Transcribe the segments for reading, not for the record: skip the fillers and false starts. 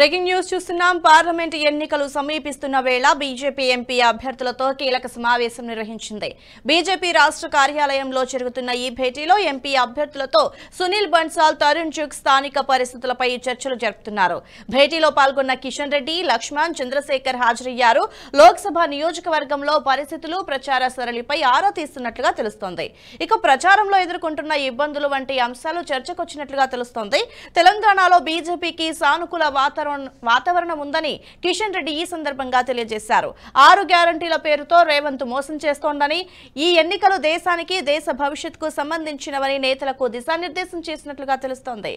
Breaking news చూస్తున్నాం. Parliament ఎన్నికలు సమీపిస్తున్న వేళ బీజేపీ ఎంపీ అభ్యర్థులతో కీలక సమావేశం నిర్వహించింది. బీజేపీ రాష్ట్ర కార్యాలయంలో జరుగుతున్న ఈ భేటీలో ఎంపీ అభ్యర్థులతో సునీల్ బన్సాల్, తరుణ్ చుగ్ స్థానిక పరిస్థితులపై చర్చలు జరుపుతున్నారు. భేటీలో పాల్గొన్న కిషన్ రెడ్డి, లక్ష్మణ్, చంద్రశేఖర్ హాజరయ్యారు. లోక్సభ నియోజకవర్గంలో పరిస్థితులు, ప్రచార సరళిపై ఆరా తీస్తున్నట్లుగా తెలుస్తోంది. ఇక ప్రచారంలో ఎదుర్కొంటున్న ఇబ్బందులు వంటి అంశాలు చర్చకొచ్చినట్లుగా తెలుస్తోంది. తెలంగాణలో బీజేపీకి సానుకూల వాతావరణం ఉందని కిషన్ రెడ్డి ఈ సందర్భంగా తెలియజేశారు. 6 గ్యారంటీల పేరుతో రేవంత్ మోసం చేస్తోందని, ఈ ఎన్నికలు దేశానికి, దేశ భవిష్యత్తుకు సంబంధించినవని నేతలకు దిశానిర్దేశం చేసినట్లుగా తెలుస్తోంది.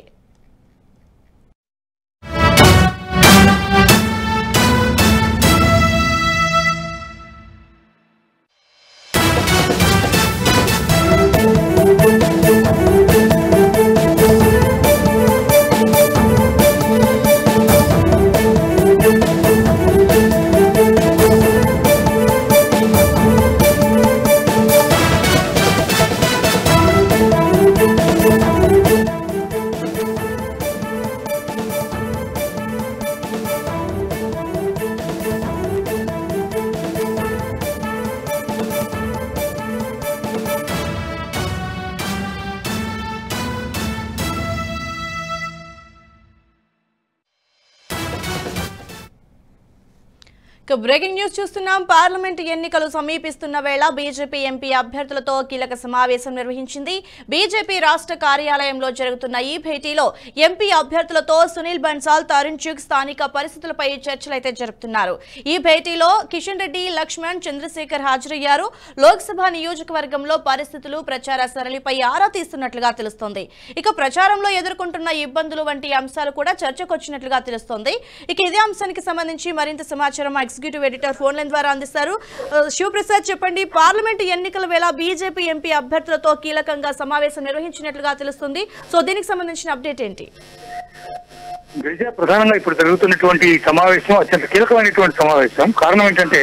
బ్రేకింగ్ న్యూస్ చూస్తున్నాం. పార్లమెంట్ ఎన్నికలు సమీపిస్తున్న వేళ బీజేపీ ఎంపీ అభ్యర్థులతో కీలక సమావేశం నిర్వహించింది. బీజేపీ రాష్ట్ర కార్యాలయంలో జరుగుతున్న ఈ భేటీలో ఎంపీ అభ్యర్థులతో సునీల్ బన్సాల్, తరుణ్ చుగ్ స్థానిక పరిస్థితులపై చర్చలైతే జరుపుతున్నారు. ఈ భేటీలో కిషన్ రెడ్డి, లక్ష్మణ్, చంద్రశేఖర్ హాజరయ్యారు. లోక్సభ నియోజకవర్గంలో పరిస్థితులు, ప్రచార సరళిపై ఆరా తీస్తున్నట్లుగా తెలుస్తోంది. ఇక ప్రచారంలో ఎదుర్కొంటున్న ఇబ్బందులు వంటి అంశాలు కూడా చర్చకొచ్చినట్లుగా తెలుస్తోంది. ఇక ఇదే అంశానికి సంబంధించి మరింత సమాచారం ఎగ్జిక్యూటివ్ ఎడిటర్ ఫోన్ లైన్ ద్వారా అందిస్తారు. శివప్రసాద్, చెప్పండి. పార్లమెంట్ ఎన్నికల వేళ బీజేపీ ఎంపీ అభ్యర్థులతో కీలకంగా సమావేశం నిర్వహించినట్లుగా తెలుస్తుంది. సో దీనికి సంబంధించిన అప్డేట్ ఏంటి? ప్రధానంగా ఇప్పుడు జరుగుతున్నటువంటి సమావేశం అత్యంత కీలకమైనటువంటి సమావేశం. కారణం ఏంటంటే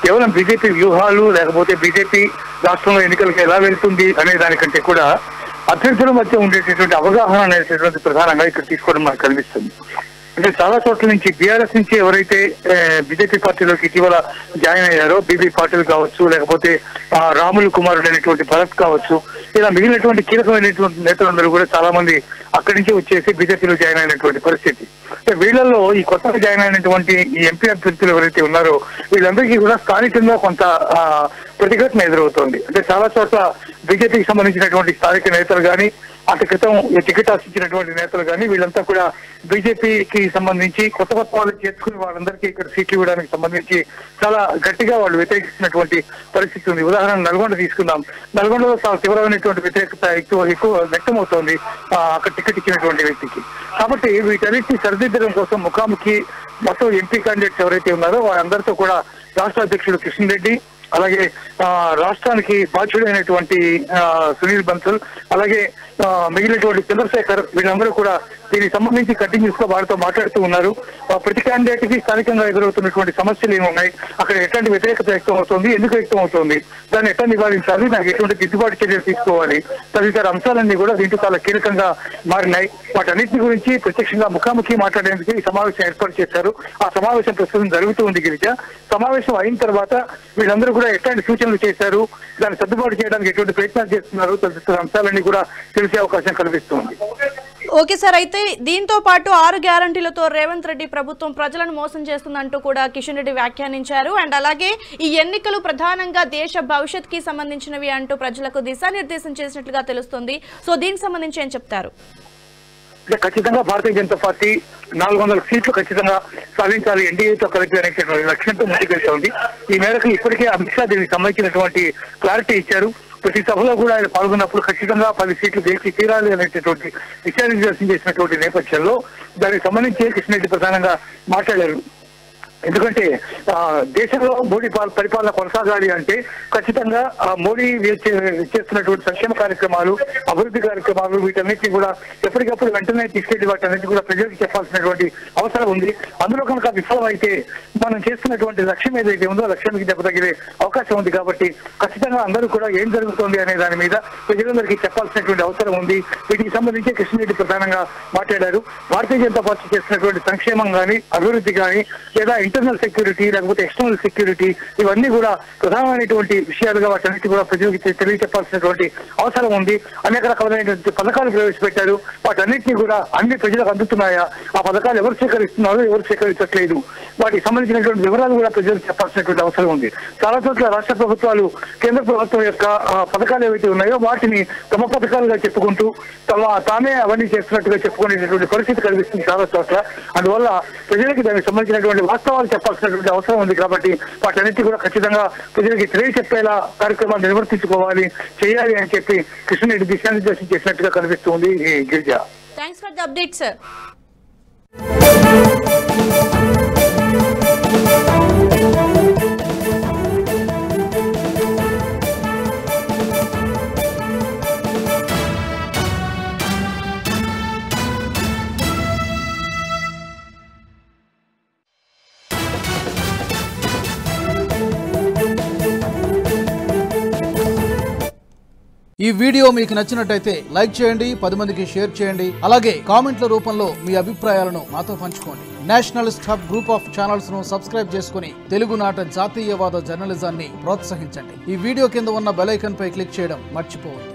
కేవలం బీజేపీ వ్యూహాలు, లేకపోతే బీజేపీ రాష్ట్రంలో ఎన్నికలకు ఎలా వెళ్తుంది అనే దానికంటే కూడా అభ్యర్థుల మధ్య ఉండేటటువంటి అవగాహన అనేటటువంటి ప్రధానంగా ఇక్కడ తీసుకోవడం మనకు కనిపిస్తుంది. అంటే చాలా చోట్ల నుంచి బీఆర్ఎస్ నుంచి ఎవరైతే బీజేపీ పార్టీలోకి ఇటీవల జాయిన్ అయ్యారో, బీబీ పాటిల్ కావచ్చు, లేకపోతే రాములు కుమారుడు అనేటువంటి భరత్ కావచ్చు, ఇలా మిగిలినటువంటి కీలకమైనటువంటి నేతలందరూ కూడా చాలా మంది అక్కడి నుంచి వచ్చేసి బీజేపీలో జాయిన్ అయినటువంటి పరిస్థితి. వీళ్ళల్లో ఈ కొత్తగా జాయిన్ అయినటువంటి ఈ ఎంపీ అభ్యర్థులు ఎవరైతే ఉన్నారో వీళ్ళందరికీ కూడా స్థానికంగా కొంత ప్రతిఘటన ఎదురవుతోంది. అంటే చాలా చోట్ల బీజేపీకి సంబంధించినటువంటి స్థానిక నేతలు కానీ, అటు క్రితం టికెట్ ఆశించినటువంటి నేతలు కానీ వీళ్ళంతా కూడా బీజేపీకి సంబంధించి కొత్త వాళ్ళు చేర్చుకుని వాళ్ళందరికీ ఇక్కడ సీట్లు ఇవ్వడానికి సంబంధించి చాలా గట్టిగా వాళ్ళు వ్యతిరేకిస్తున్నటువంటి పరిస్థితి ఉంది. ఉదాహరణ నల్గొండ తీసుకుందాం. నల్గొండలో చాలా తీవ్రమైనటువంటి వ్యతిరేకత ఎక్కువ వ్యక్తమవుతోంది అక్కడ టికెట్ ఇచ్చినటువంటి వ్యక్తికి. కాబట్టి వీటన్నిటిని సరిదిద్దడం కోసం ముఖాముఖి మొత్తం ఎంపీ క్యాండిడేట్స్ ఎవరైతే ఉన్నారో వారందరితో కూడా రాష్ట్ర అధ్యక్షుడు కిషన్ రెడ్డి, అలాగే రాష్ట్రానికి బాధ్యుడైనటువంటి సునీల్ బన్సాల్, అలాగే మిగిలినటువంటి చంద్రశేఖర్, వీళ్ళందరూ కూడా దీనికి సంబంధించి కంటిన్యూస్ గా వారితో మాట్లాడుతూ ఉన్నారు. ప్రతి క్యాండిడేట్ కి స్థానికంగా ఎదురవుతున్నటువంటి సమస్యలు ఏమున్నాయి, అక్కడ ఎట్లాంటి వ్యతిరేకత వ్యక్తం అవుతుంది, ఎందుకు వ్యక్తం అవుతుంది, దాన్ని ఎట్లా నివారించాలి, నాకు ఎటువంటి దిద్దుబాటు చర్యలు తీసుకోవాలి, తదితర అంశాలన్నీ కూడా దీంట్లో చాలా కీలకంగా మారినాయి. వాటన్నిటి గురించి ప్రత్యక్షంగా ముఖాముఖి మాట్లాడేందుకు ఈ సమావేశం ఏర్పాటు చేశారు. ఆ సమావేశం ప్రస్తుతం జరుగుతూ ఉంది. గిరిజ సమావేశం అయిన తర్వాత వీళ్ళందరూ కూడా ఎట్లాంటి సూచనలు చేశారు, దాన్ని సర్దుబాటు చేయడానికి ఎటువంటి ప్రయత్నాలు చేస్తున్నారు, తదితర అంశాలన్నీ కూడా తెలిసే అవకాశం కనిపిస్తుంది. ఓకే సార్, అయితే దీంతో పాటు 6 గ్యారంటీలతో రేవంత్ రెడ్డి ప్రభుత్వం ప్రజలను మోసం చేస్తుందంటూ కూడా కిషన్ రెడ్డి వ్యాఖ్యానించారు. అండ్ అలాగే ఈ ఎన్నికలు ప్రధానంగా దేశ భవిష్యత్తుకి సంబంధించినవి అంటూ ప్రజలకు దిశానిర్దేశం చేసినట్లుగా తెలుస్తుంది. సో దీనికి సంబంధించి ఏం చెప్తారు? ఖచ్చితంగా భారతీయ జనతా పార్టీ 400 సీట్లు ఖచ్చితంగా సాధించాలి, ఎన్డీఏతో కలిపి అనేటువంటి లక్ష్యంతో ముందుకెళ్తోంది. ఈ మేరకు ఇప్పటికే అమిత్ షా దీనికి సంబంధించినటువంటి క్లారిటీ ఇచ్చారు. ప్రతి సభలో కూడా ఆయన పాల్గొన్నప్పుడు ఖచ్చితంగా 10 సీట్లు గెలిచి తీరాలి అనేటటువంటి విషయాన్ని చేసినటువంటి నేపథ్యంలో దానికి సంబంధించి కిషన్ రెడ్డి ప్రధానంగా మాట్లాడారు. ఎందుకంటే దేశంలో మోడీ పరిపాలన కొనసాగాలి అంటే ఖచ్చితంగా మోడీ చేస్తున్నటువంటి సంక్షేమ కార్యక్రమాలు, అభివృద్ధి కార్యక్రమాలు వీటన్నిటిని కూడా ఎప్పటికప్పుడు వెంటనే తీసుకెళ్లి వాటన్నిటి కూడా ప్రజలకు చెప్పాల్సినటువంటి అవసరం ఉంది. అందులో కనుక విఫలమైతే మనం చేస్తున్నటువంటి లక్ష్యం ఏదైతే ఉందో లక్ష్యానికి దెబ్బతగిలే అవకాశం ఉంది. కాబట్టి ఖచ్చితంగా అందరూ కూడా ఏం జరుగుతుంది అనే దాని మీద ప్రజలందరికీ చెప్పాల్సినటువంటి అవసరం ఉంది. వీటికి సంబంధించి కిషన్ రెడ్డి ప్రధానంగా మాట్లాడారు. భారతీయ జనతా పార్టీ చేస్తున్నటువంటి సంక్షేమం కానీ, అభివృద్ధి కానీ, లేదా ఇంటర్నల్ సెక్యూరిటీ లేకపోతే ఎక్స్టర్నల్ సెక్యూరిటీ ఇవన్నీ కూడా ప్రధానమైనటువంటి విషయాలుగా వాటన్నిటి కూడా ప్రజలకు తెలియచెప్పాల్సినటువంటి అవసరం ఉంది. అనేక రకమైనటువంటి పథకాలు ప్రవేశపెట్టారు. వాటన్నిటిని కూడా అన్ని ప్రజలకు అందుతున్నాయా, ఆ పథకాలు ఎవరు స్వీకరిస్తున్నారో ఎవరు స్వీకరించట్లేదు, వాటికి సంబంధించినటువంటి వివరాలు కూడా ప్రజలకు చెప్పాల్సినటువంటి అవసరం ఉంది. చాలా చోట్ల రాష్ట్ర ప్రభుత్వాలు కేంద్ర ప్రభుత్వం యొక్క పథకాలు ఏవైతే ఉన్నాయో వాటిని తమ పథకాలుగా చెప్పుకుంటూ తామే అవన్నీ చేస్తున్నట్టుగా చెప్పుకునేటటువంటి పరిస్థితి కనిపిస్తుంది చాలా చోట్ల. అందువల్ల ప్రజలకి దానికి సంబంధించినటువంటి వాస్తవాలు చెప్పాల్సినటువంటి అవసరం ఉంది. కాబట్టి వాటన్నిటి కూడా ఖచ్చితంగా ప్రజలకి తెలియచెప్పేలా కార్యక్రమాలు నిర్వర్తించుకోవాలి, చేయాలి అని చెప్పి కిషన్ రెడ్డి దిశానిర్దేశం చేసినట్టుగా కనిపిస్తుంది. Girija, thanks for the update sir. ఈ వీడియో మీకు నచ్చినట్టయితే లైక్ చేయండి, 10 మందికి షేర్ చేయండి. అలాగే కామెంట్ల రూపంలో మీ అభిప్రాయాలను మాతో పంచుకోండి. Nationalist hub group of channels ను సబ్స్క్రైబ్ చేసుకుని తెలుగునాట జాతీయవాద జర్నలిజాన్ని ప్రోత్సహించండి. ఈ వీడియో కింద ఉన్న బెల్ ఐకాన్ పై క్లిక్ చేయడం మర్చిపోవద్దు.